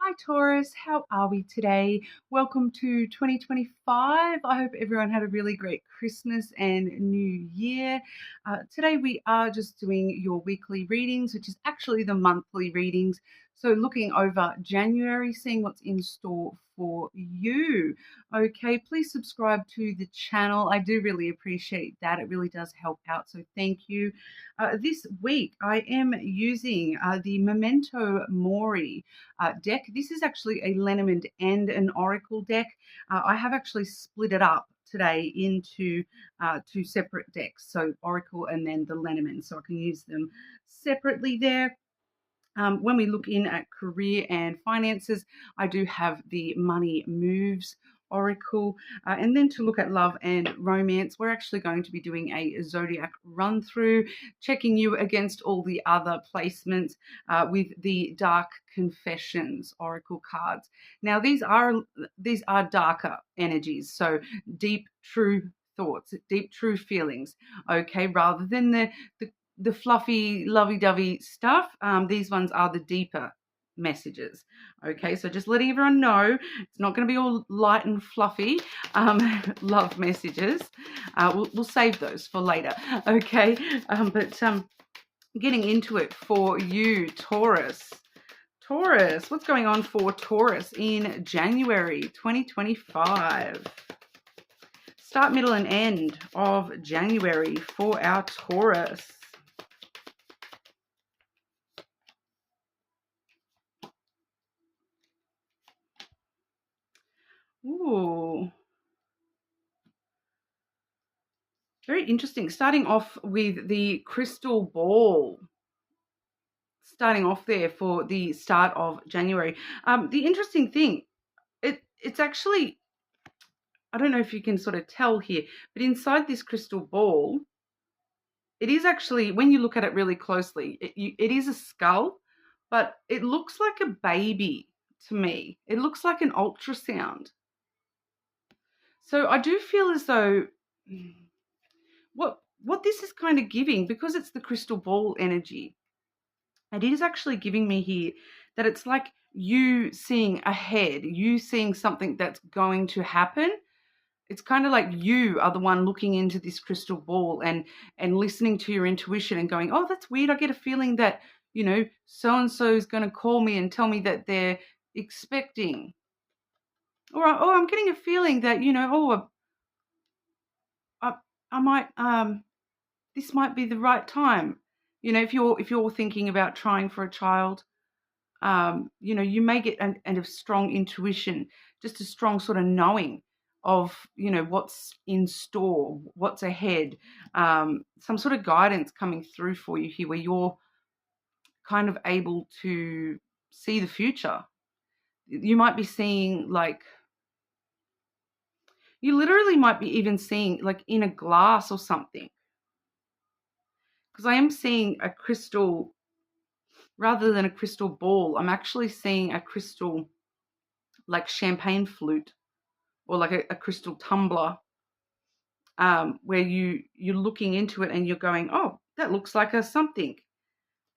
Hi Taurus, how are we today? Welcome to 2025. I hope everyone had a really great Christmas and New Year. Today we are just doing your weekly readings, which is actually the monthly readings. So looking over January, seeing what's in store for you. Okay, please subscribe to the channel. I do really appreciate that. It really does help out. So thank you. This week I am using the Memento Mori deck. This is actually a lenormand and an oracle deck. I have actually split it up today into two separate decks, so oracle and then the lenormand, so I can use them separately there. When we look in at career and finances, I do have the money moves oracle. And then to look at love and romance, we're actually going to be doing a zodiac run through, checking you against all the other placements with the dark confessions oracle cards. Now these are darker energies, so deep true thoughts, deep true feelings, okay, rather than the fluffy, lovey-dovey stuff. These ones are the deeper messages. Okay, so just letting everyone know, it's not going to be all light and fluffy love messages. We'll save those for later. Okay, but getting into it for you, Taurus. Taurus, what's going on for Taurus in January 2025? Start, middle, and end of January for our Taurus. Ooh. Very interesting. Starting off with the crystal ball. Starting off there for the start of January. The interesting thing, it's actually, I don't know if you can sort of tell here, but inside this crystal ball, it is actually, when you look at it really closely, it is a skull, but it looks like a baby to me. It looks like an ultrasound. So I do feel as though what this is kind of giving, because it's the crystal ball energy, it is actually giving me here that it's like you seeing ahead, you seeing something that's going to happen. It's kind of like you are the one looking into this crystal ball and listening to your intuition and going, oh, that's weird. I get a feeling that, so-and-so is going to call me and tell me that they're expecting. Or, oh, I'm getting a feeling that, I might, this might be the right time. If you're thinking about trying for a child, you may get a strong intuition, just a strong sort of knowing of, what's in store, what's ahead, some sort of guidance coming through for you here where you're kind of able to see the future. You might be seeing you literally might be even seeing like in a glass or something. Because I am seeing a crystal, rather than a crystal ball, I'm actually seeing a crystal like champagne flute or like a crystal tumbler, where you're looking into it and you're going, oh, that looks like a something.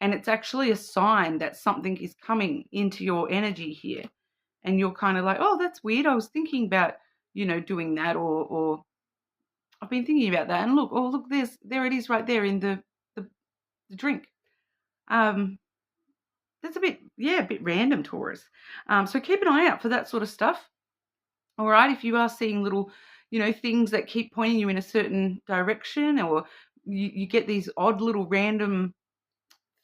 And it's actually a sign that something is coming into your energy here. And you're kind of like, oh, that's weird. I was thinking about, doing that, or I've been thinking about that. And look, there it is right there in the drink. That's a bit random, Taurus. So keep an eye out for that sort of stuff. All right, if you are seeing little, things that keep pointing you in a certain direction, or you get these odd little random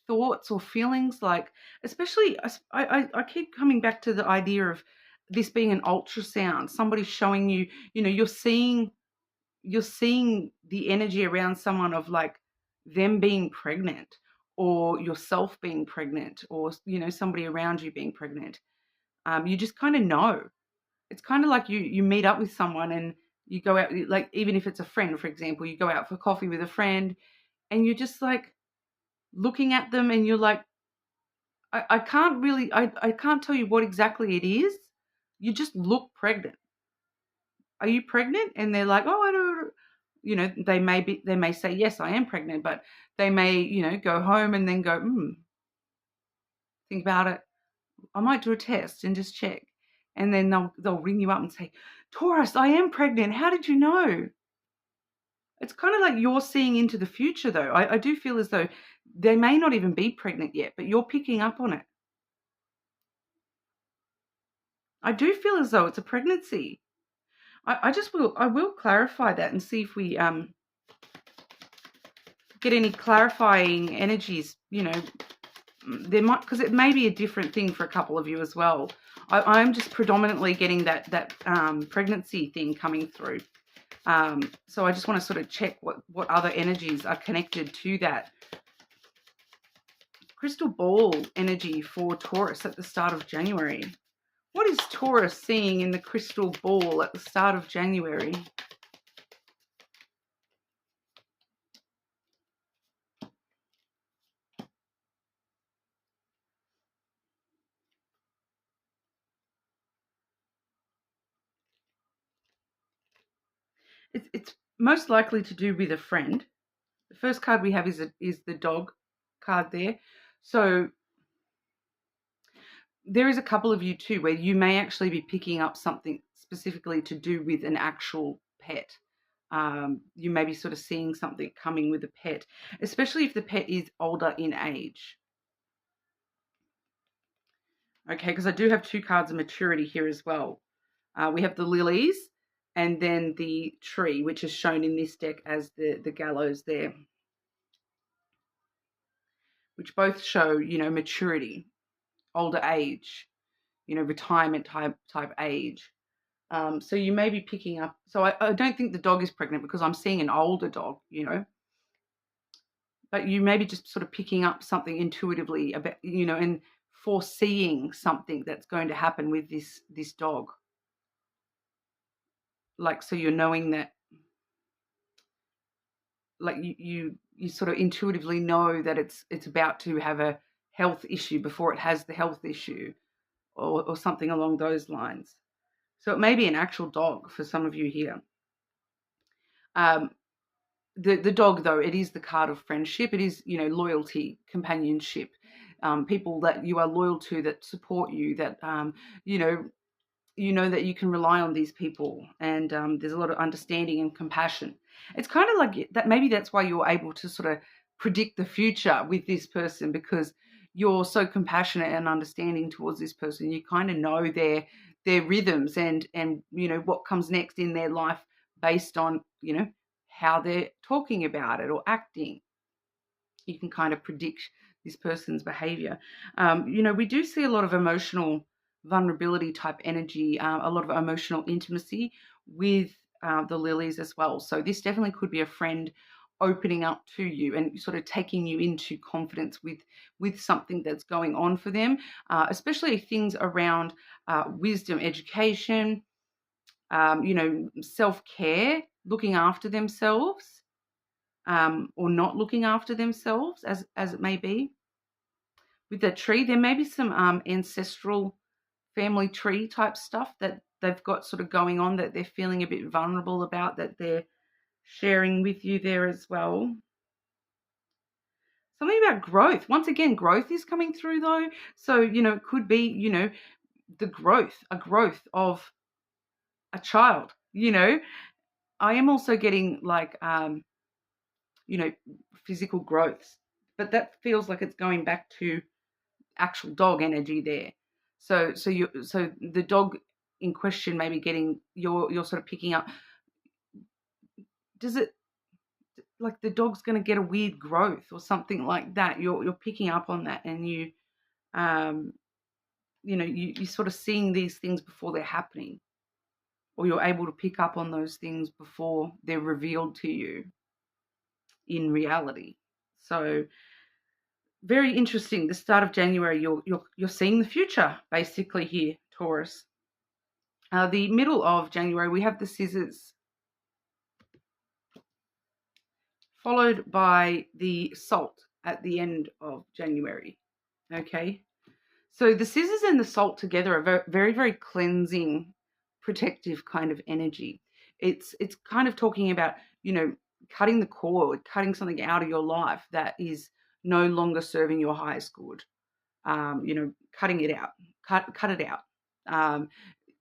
thoughts or feelings, like, especially, I keep coming back to the idea of this being an ultrasound, somebody showing you, you're seeing the energy around someone of like them being pregnant, or yourself being pregnant, or, somebody around you being pregnant. You just kind of know. It's kind of like you meet up with someone and you go out, like even if it's a friend, for example, you go out for coffee with a friend and you're just like looking at them and you're like, I can't tell you what exactly it is. You just look pregnant. Are you pregnant? And they're like, oh, I don't, they may say, yes, I am pregnant, but they may, go home and then go, think about it. I might do a test and just check. And then they'll ring you up and say, Taurus, I am pregnant. How did you know? It's kind of like you're seeing into the future, though. I do feel as though they may not even be pregnant yet, but you're picking up on it. I do feel as though it's a pregnancy. I will clarify that and see if we get any clarifying energies. There might, because it may be a different thing for a couple of you as well. I'm just predominantly getting that pregnancy thing coming through. So I just want to sort of check what other energies are connected to that. Crystal ball energy for Taurus at the start of January. What is Taurus seeing in the crystal ball at the start of January? It's most likely to do with a friend. The first card we have is the dog card there. So there is a couple of you too where you may actually be picking up something specifically to do with an actual pet. You may be sort of seeing something coming with a pet, especially if the pet is older in age. Okay, because I do have two cards of maturity here as well. We have the lilies and then the tree, which is shown in this deck as the gallows there, which both show, maturity, older age, retirement type age. So you may be picking up. So I don't think the dog is pregnant because I'm seeing an older dog, but you may be just sort of picking up something intuitively about, and foreseeing something that's going to happen with this dog. Like, so you're knowing that, like you sort of intuitively know that it's about to have a health issue before it has the health issue, or something along those lines. So it may be an actual dog for some of you here. The dog, though, it is the card of friendship. It is, loyalty, companionship, people that you are loyal to, that support you, that, that you can rely on these people, and there's a lot of understanding and compassion. It's kind of like that. Maybe that's why you're able to sort of predict the future with this person, because you're so compassionate and understanding towards this person. You kind of know their rhythms and what comes next in their life based on how they're talking about it or acting. You can kind of predict this person's behavior. We do see a lot of emotional vulnerability type energy, a lot of emotional intimacy with the lilies as well. So this definitely could be a friend opening up to you and sort of taking you into confidence with something that's going on for them, especially things around wisdom, education, self-care, looking after themselves, or not looking after themselves, as it may be. With that tree, there may be some ancestral family tree type stuff that they've got sort of going on, that they're feeling a bit vulnerable about, that they're sharing with you there as well. Something about growth. Once again, growth is coming through though. So, it could be, a growth of a child, I am also getting like, physical growths, but that feels like it's going back to actual dog energy there. So the dog in question may be getting, you're sort of picking up. Does it, like the dog's going to get a weird growth or something like that? You're picking up on that, and you sort of seeing these things before they're happening, or you're able to pick up on those things before they're revealed to you in reality. So very interesting. The start of January, you're seeing the future basically here, Taurus. The middle of January, we have the scissors, followed by the salt at the end of January. Okay, so the scissors and the salt together are very, very, very cleansing, protective kind of energy. It's kind of talking about, cutting the cord, cutting something out of your life that is no longer serving your highest good. cutting it out, cut it out.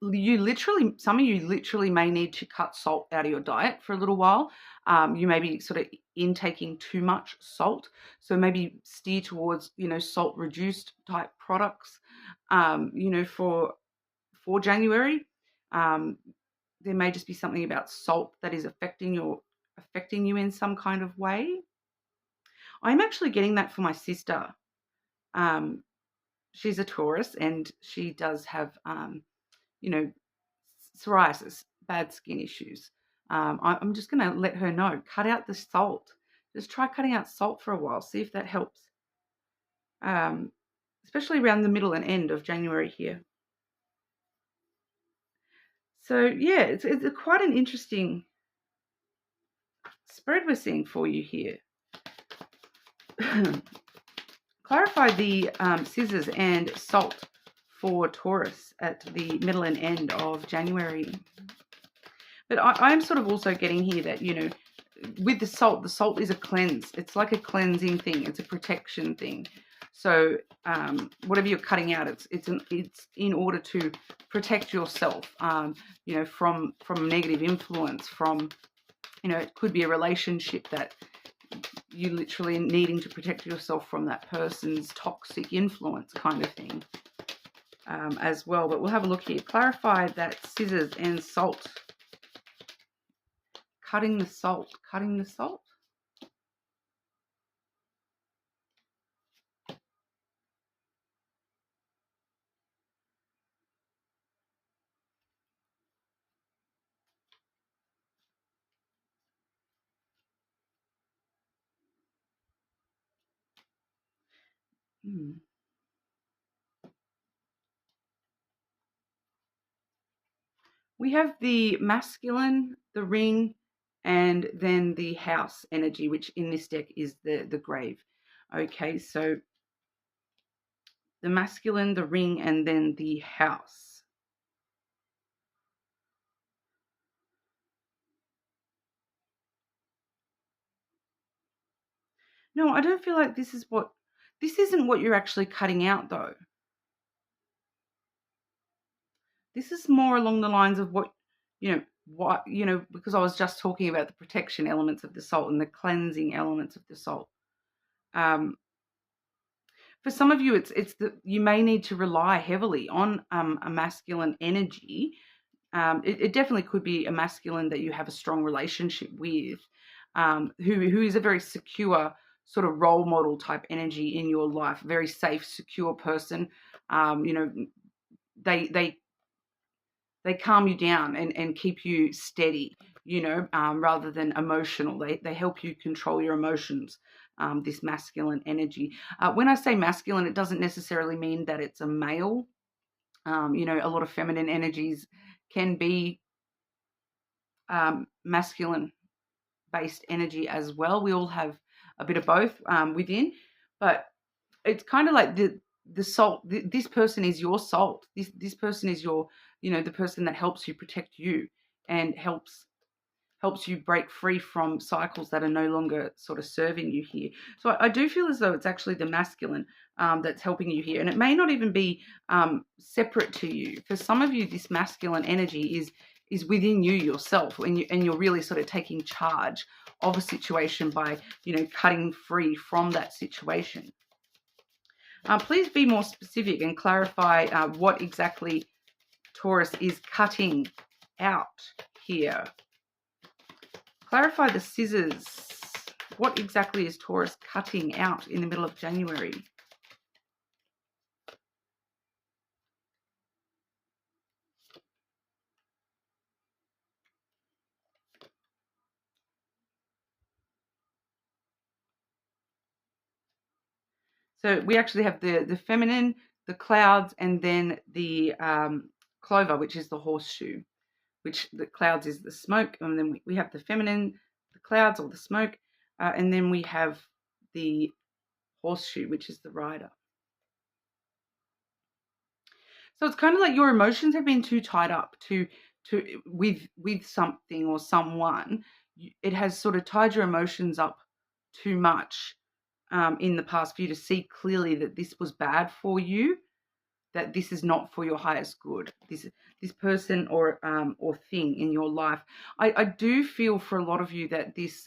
Some of you literally may need to cut salt out of your diet for a little while. You may be sort of intaking too much salt, so maybe steer towards salt reduced type products. For January, there may just be something about salt that is affecting you in some kind of way. I'm actually getting that for my sister. She's a Taurus, and she does have psoriasis, bad skin issues. I'm just going to let her know, cut out the salt. Just try cutting out salt for a while, see if that helps, especially around the middle and end of January here. So yeah, it's quite an interesting spread we're seeing for you here. Clarify the scissors and salt for Taurus at the middle and end of January. But I'm sort of also getting here that, with the salt is a cleanse. It's like a cleansing thing. It's a protection thing. So whatever you're cutting out, it's in order to protect yourself, from negative influence, from, it could be a relationship that you literally needing to protect yourself from that person's toxic influence kind of thing, as well. But we'll have a look here. Clarify that scissors and salt. Cutting the salt. We have the masculine, the ring, and then the house energy, which in this deck is the grave. Okay, so the masculine, the ring, and then the house. No, I don't feel like this isn't what you're actually cutting out, though. This is more along the lines of because I was just talking about the protection elements of the salt and the cleansing elements of the salt. For some of you, it's that you may need to rely heavily on a masculine energy. It definitely could be a masculine that you have a strong relationship with, who is a very secure sort of role model type energy in your life, very safe, secure person. They calm you down and keep you steady, rather than emotional. They help you control your emotions, this masculine energy. When I say masculine, it doesn't necessarily mean that it's a male. A lot of feminine energies can be masculine-based energy as well. We all have a bit of both within, but it's kind of like the salt. This person is your salt. This person is your, the person that helps you protect you and helps you break free from cycles that are no longer sort of serving you here. So I do feel as though it's actually the masculine that's helping you here, and it may not even be separate to you. For some of you, this masculine energy is within you yourself, and you're really sort of taking charge of a situation by cutting free from that situation. Please be more specific and clarify what exactly Taurus is cutting out here. Clarify the scissors. What exactly is Taurus cutting out in the middle of January? So we actually have the feminine, the clouds, and then the clover, which is the horseshoe, which the clouds is the smoke. And then we have the feminine, the clouds or the smoke, and then we have the horseshoe, which is the rider. So it's kind of like your emotions have been too tied up with something or someone. It has sort of tied your emotions up too much, in the past for you to see clearly that this was bad for you, that this is not for your highest good. This person or thing in your life. I do feel for a lot of you that this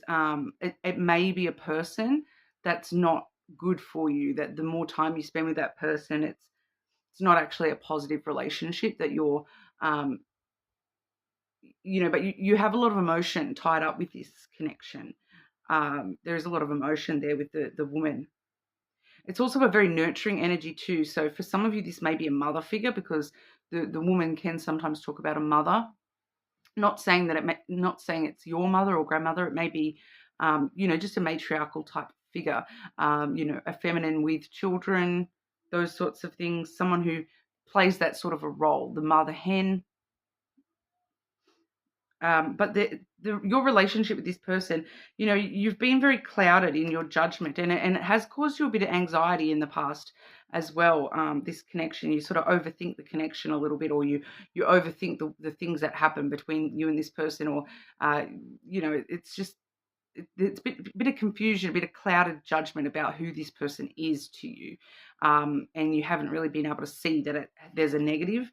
it may be a person that's not good for you. That the more time you spend with that person, it's not actually a positive relationship. That you're but you have a lot of emotion tied up with this connection. There is a lot of emotion there with the woman. It's also a very nurturing energy too. So for some of you, this may be a mother figure, because the woman can sometimes talk about a mother. Not saying not saying it's your mother or grandmother. It may be, just a matriarchal type figure. A feminine with children, those sorts of things. Someone who plays that sort of a role, the mother hen. But your relationship with this person, you've been very clouded in your judgment, and it has caused you a bit of anxiety in the past as well. This connection, you sort of overthink the connection a little bit, or you overthink the things that happen between you and this person, or it's just it's a bit of confusion, a bit of clouded judgment about who this person is to you, and you haven't really been able to see that there's a negative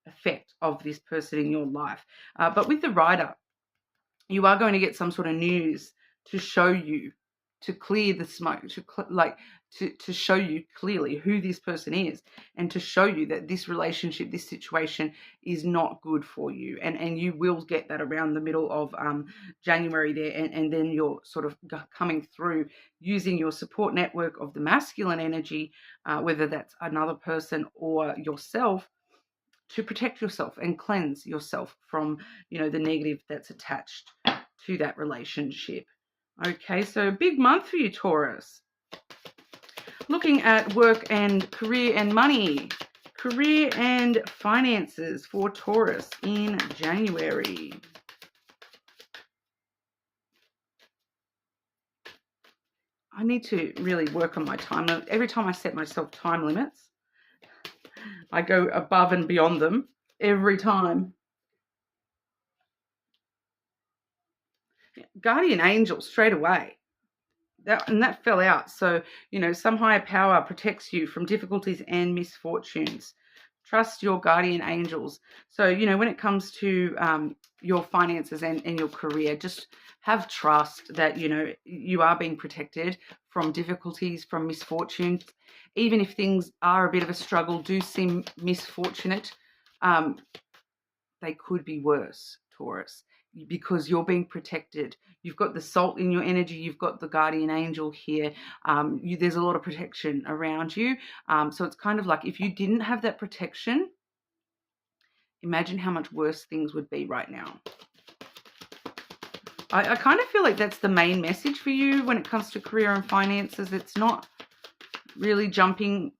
effect of this person in your life. But with the Rider, you are going to get some sort of news to show you, to clear the smoke, to show you clearly who this person is, and to show you that this relationship, this situation is not good for you. And you will get that around the middle of January there, and then you're sort of coming through using your support network of the masculine energy, whether that's another person or yourself, to protect yourself and cleanse yourself from, the negative that's attached to that relationship. Okay, so big month for you, Taurus. Looking at work and career and money. Career and finances for Taurus in January. I need to really work on my time limit. Every time I set myself time limits, I go above and beyond them every time. Guardian angel straight away. That fell out. So, some higher power protects you from difficulties and misfortunes. Trust your guardian angels. So, when it comes to your finances and your career, just have trust that, you are being protected from difficulties, from misfortunes. Even if things are a bit of a struggle, do seem misfortunate, they could be worse, Taurus, because you're being protected. You've got the salt in your energy. You've got the guardian angel here. There's a lot of protection around you. So it's kind of like, if you didn't have that protection, imagine how much worse things would be right now. I kind of feel like that's the main message for you when it comes to career and finances. It's not really jumping,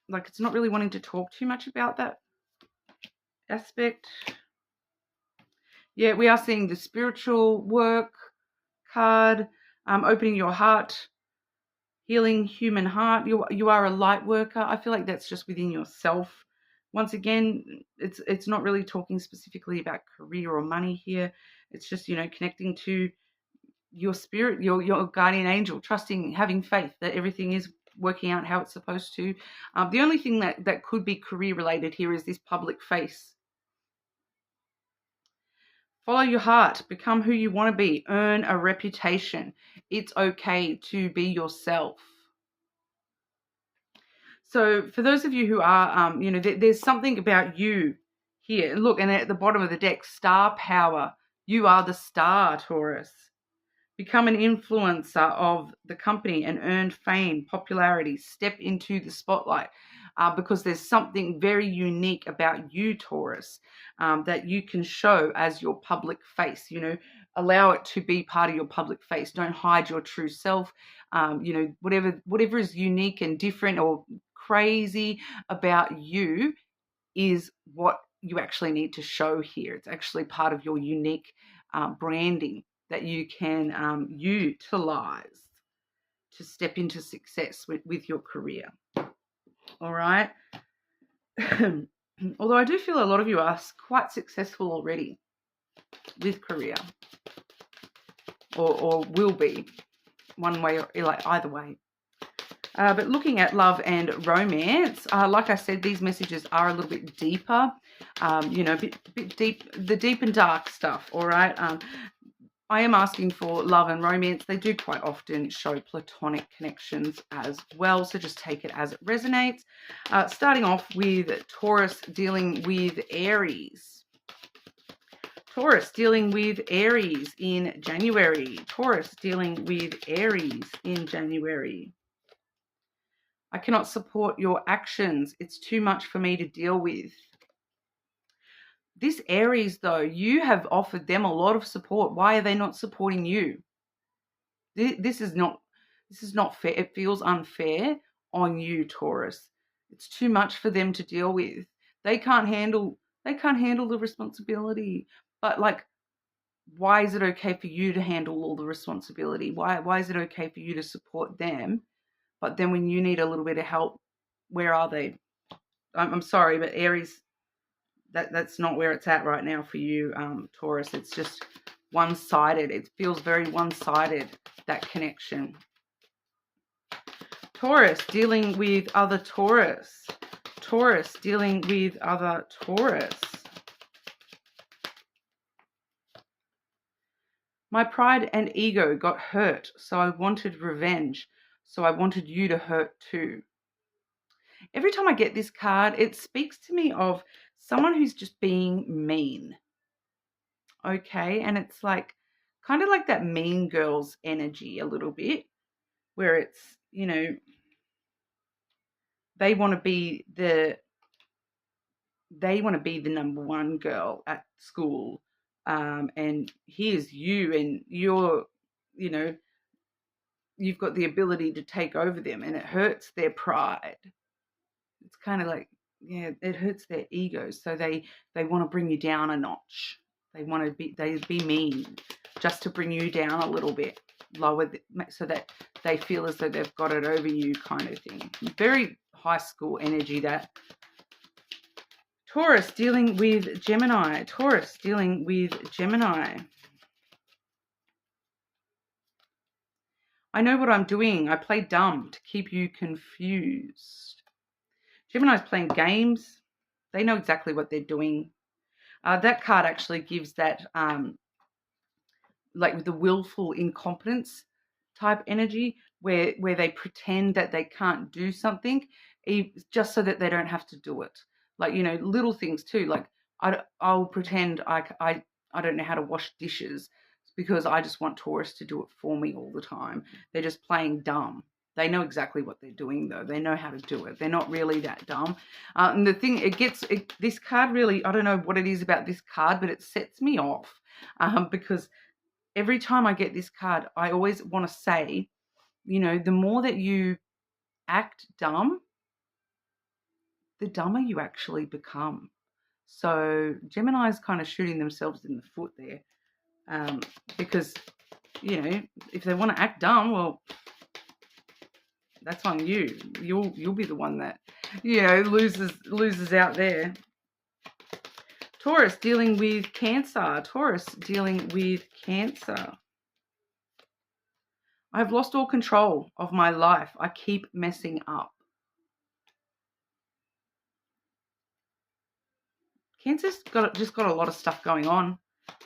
it's not really wanting to talk too much about that aspect. Yeah, we are seeing the spiritual work card, opening your heart, healing human heart. You are a light worker. I feel like that's just within yourself. Once again, it's not really talking specifically about career or money here. It's just, connecting to your spirit, your guardian angel, trusting, having faith that everything is working out how it's supposed to. The only thing that could be career related here is this public face. Follow your heart, become who you want to be, earn a reputation. It's okay to be yourself. So for those of you who are, there's something about you here. Look, and at the bottom of the deck, star power. You are the star, Taurus. Become an influencer of the company and earn fame, popularity. Step into the spotlight, because there's something very unique about you, Taurus, that you can show as your public face. Allow it to be part of your public face. Don't hide your true self. Whatever is unique and different or crazy about you is what you actually need to show here. It's actually part of your unique branding that you can utilize to step into success with your career. All right. Although I do feel a lot of you are quite successful already with career, or will be. one way or like either way. But looking at love and romance, like I said, these messages are a little bit deeper, you know, a bit deep, the deep and dark stuff, all right? I am asking for love and romance. They do quite often show platonic connections as well, so just take it as it resonates. Starting off with Taurus dealing with Aries. Taurus dealing with Aries in January. Taurus dealing with Aries in January. I cannot support your actions. It's too much for me to deal with. This Aries, though, you have offered them a lot of support. Why are they not supporting you? This is not fair. It feels unfair on you, Taurus. It's too much for them to deal with. They can't handle the responsibility. But like, why is it okay for you to handle all the responsibility? Why is it okay for you to support them? But then when you need a little bit of help, where are they? I'm sorry, but Aries, that's not where it's at right now for you, Taurus. It's just one-sided. It feels very one-sided, that connection. Taurus dealing with other Taurus. Taurus dealing with other Taurus. My pride and ego got hurt, so I wanted revenge. So I wanted you to hurt too. Every time I get this card, it speaks to me of someone who's just being mean. Okay, and it's like kind of like that Mean Girls energy a little bit, where it's, you know, they want to be the number one girl at school, and here's you, and you're, you know, you've got the ability to take over them, and it hurts their pride. It's kind of like, yeah, it hurts their egos, so they want to bring you down a notch. They be mean just to bring you down a little bit lower, so that they feel as though they've got it over you, kind of thing. Very high school energy, that. Taurus dealing with Gemini. Taurus dealing with Gemini. I know what I'm doing. I play dumb to keep you confused. Gemini's playing games. They know exactly what they're doing. That card actually gives that, like with the willful incompetence type energy, where they pretend that they can't do something just so that they don't have to do it. Like, you know, little things too. Like I'll pretend I don't know how to wash dishes because I just want Taurus to do it for me all the time. They're just playing dumb. They know exactly what they're doing, though. They know how to do it. They're not really that dumb. And the thing, this card really, I don't know what it is about this card, but it sets me off, because every time I get this card, I always want to say, you know, the more that you act dumb, the dumber you actually become. So Gemini is kind of shooting themselves in the foot there, because, you know, if they want to act dumb, well, that's on you. You'll be the one that, you know, loses out there. Taurus dealing with Cancer. Taurus dealing with Cancer. I've lost all control of my life. I keep messing up. Cancer's just got a lot of stuff going on.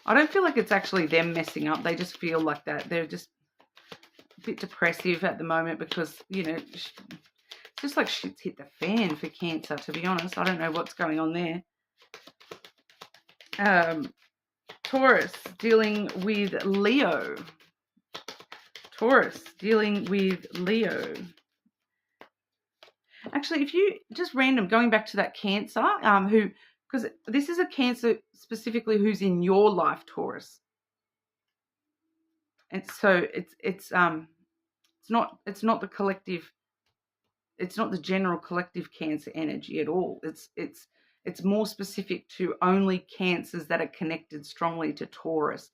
I don't feel like it's actually them messing up. They just feel like that. They're just a bit depressive at the moment because, you know, it's just like shit's hit the fan for Cancer, to be honest. I don't know what's going on there. Taurus dealing with Leo. Taurus dealing with Leo. Actually, if you just random, going back to that Cancer, because this is a Cancer specifically who's in your life, Taurus. And so it's not the collective, it's not the general collective Cancer energy at all. It's more specific to only Cancers that are connected strongly to Taurus.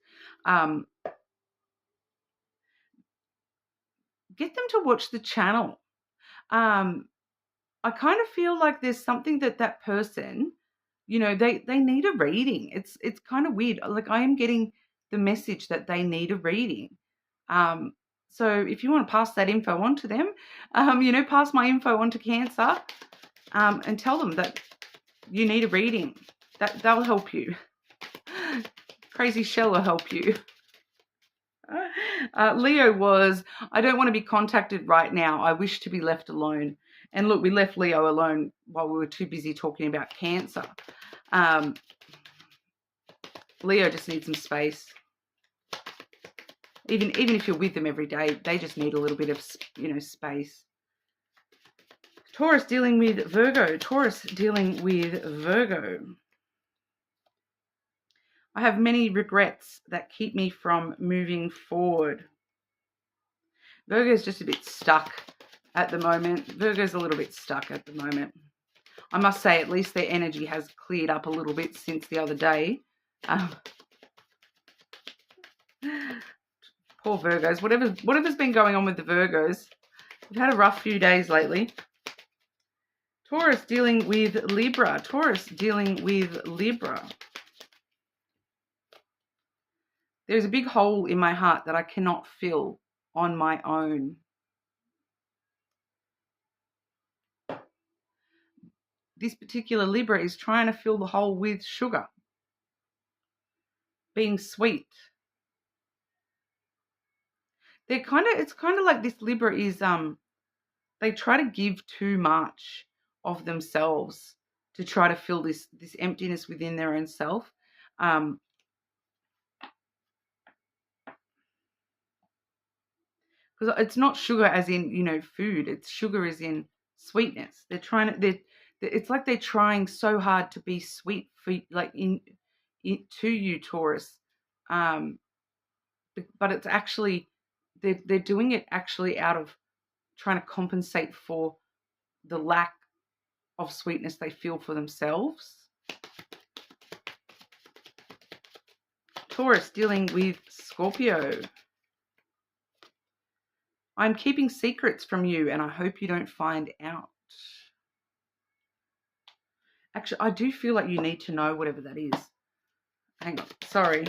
Get them to watch the channel. I kind of feel like there's something that person, you know, they need a reading. It's kind of weird. Like, I am getting the message that they need a reading. So if you want to pass that info on to them, pass my info on to Cancer, and tell them that you need a reading. That'll help you. Crazy Shell will help you. Leo was, I don't want to be contacted right now. I wish to be left alone. And look, we left Leo alone while we were too busy talking about Cancer. Leo just needs some space. Even if you're with them every day, they just need a little bit of, space. Taurus dealing with Virgo. Taurus dealing with Virgo. I have many regrets that keep me from moving forward. Virgo's just a bit stuck at the moment. Virgo's a little bit stuck at the moment. I must say, at least their energy has cleared up a little bit since the other day. Poor Virgos. Whatever's been going on with the Virgos, we've had a rough few days lately. Taurus dealing with Libra. Taurus dealing with Libra. There's a big hole in my heart that I cannot fill on my own. This particular Libra is trying to fill the hole with sugar, being sweet. It's kind of like this Libra is, they try to give too much of themselves to try to fill this emptiness within their own self. Because it's not sugar as in, food. It's sugar as in sweetness. It's like they're trying so hard to be sweet for, like, to you, Taurus. But it's actually, they're doing it actually out of trying to compensate for the lack of sweetness they feel for themselves. Taurus dealing with Scorpio. I'm keeping secrets from you and I hope you don't find out. Actually, I do feel like you need to know whatever that is. Hang on, sorry.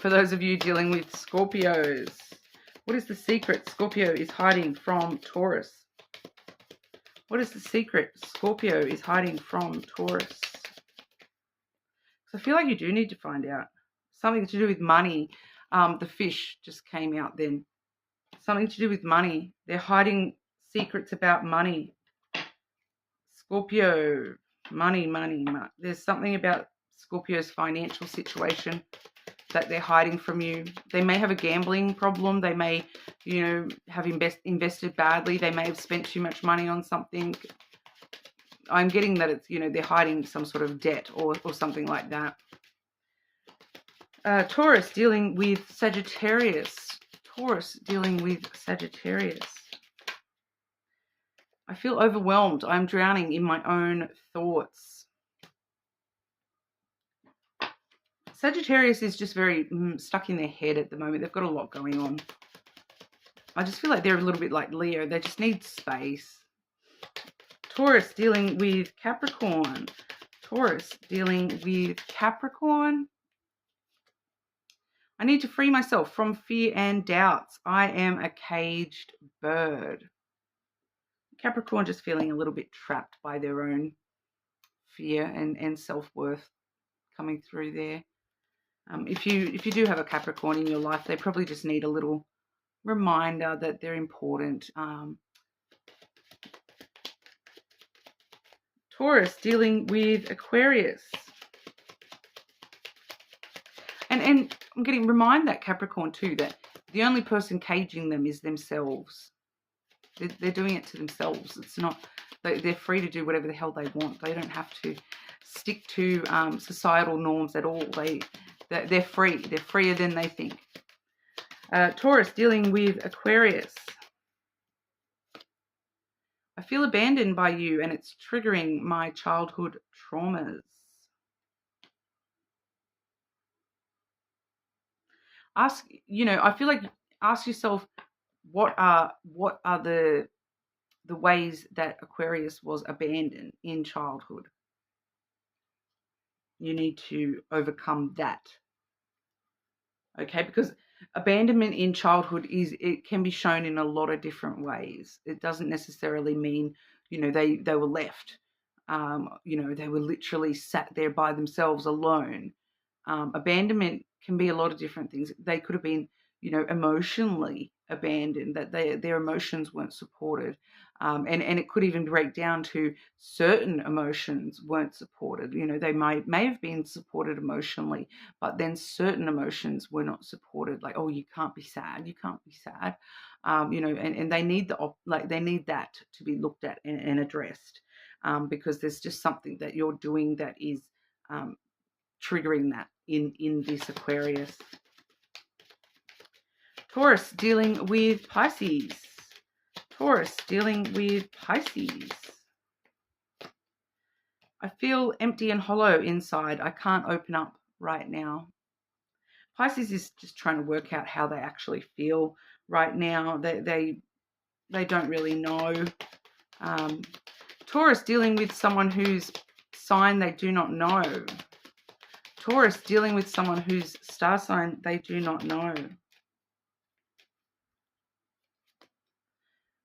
For those of you dealing with Scorpios, what is the secret Scorpio is hiding from Taurus? What is the secret Scorpio is hiding from Taurus? So I feel like you do need to find out. Something to do with money. The fish just came out then. Something to do with money. They're hiding secrets about money. Scorpio, money. There's something about Scorpio's financial situation that they're hiding from you. They may have a gambling problem. They may, have invested badly. They may have spent too much money on something. I'm getting that it's, they're hiding some sort of debt or something like that. Taurus dealing with Sagittarius. Taurus dealing with Sagittarius. I feel overwhelmed. I'm drowning in my own thoughts. Sagittarius is just very stuck in their head at the moment. They've got a lot going on. I just feel like they're a little bit like Leo. They just need space. Taurus dealing with Capricorn. Taurus dealing with Capricorn. I need to free myself from fear and doubts. I am a caged bird. Capricorn just feeling a little bit trapped by their own fear and self-worth coming through there. If you do have a Capricorn in your life, they probably just need a little reminder that they're important. Taurus dealing with Aquarius. And I'm getting remind that Capricorn too that the only person caging them is themselves. They're doing it to themselves. It's not, they're free to do whatever the hell they want. They don't have to stick to societal norms at all. They're free. They're freer than they think. Taurus dealing with Aquarius. I feel abandoned by you and it's triggering my childhood traumas. I feel like ask yourself what are the ways that Aquarius was abandoned in childhood. You need to overcome that. Okay, because Abandonment in childhood it can be shown in a lot of different ways. It doesn't necessarily mean, they were left. They were literally sat there by themselves alone. Abandonment can be a lot of different things. They could have been, emotionally abandoned, that their emotions weren't supported. And it could even break down to certain emotions weren't supported. They may have been supported emotionally, but then certain emotions were not supported. Like, oh, you can't be sad. You can't be sad. And they need they need that to be looked at and addressed, because there's just something that you're doing that is triggering that in this Aquarius. Taurus dealing with Pisces. Taurus dealing with Pisces. I feel empty and hollow inside. I can't open up right now. Pisces is just trying to work out how they actually feel right now. They don't really know. Taurus dealing with someone whose sign they do not know. Taurus dealing with someone whose star sign they do not know.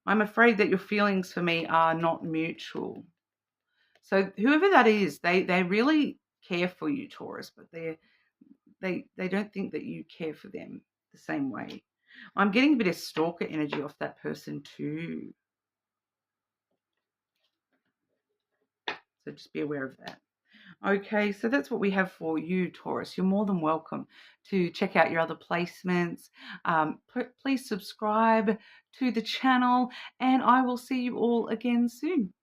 I'm afraid that your feelings for me are not mutual. So whoever that is, they really care for you, Taurus, but they don't think that you care for them the same way. I'm getting a bit of stalker energy off that person too. So just be aware of that. Okay, so that's what we have for you, Taurus. You're more than welcome to check out your other placements. Please subscribe to the channel, and I will see you all again soon.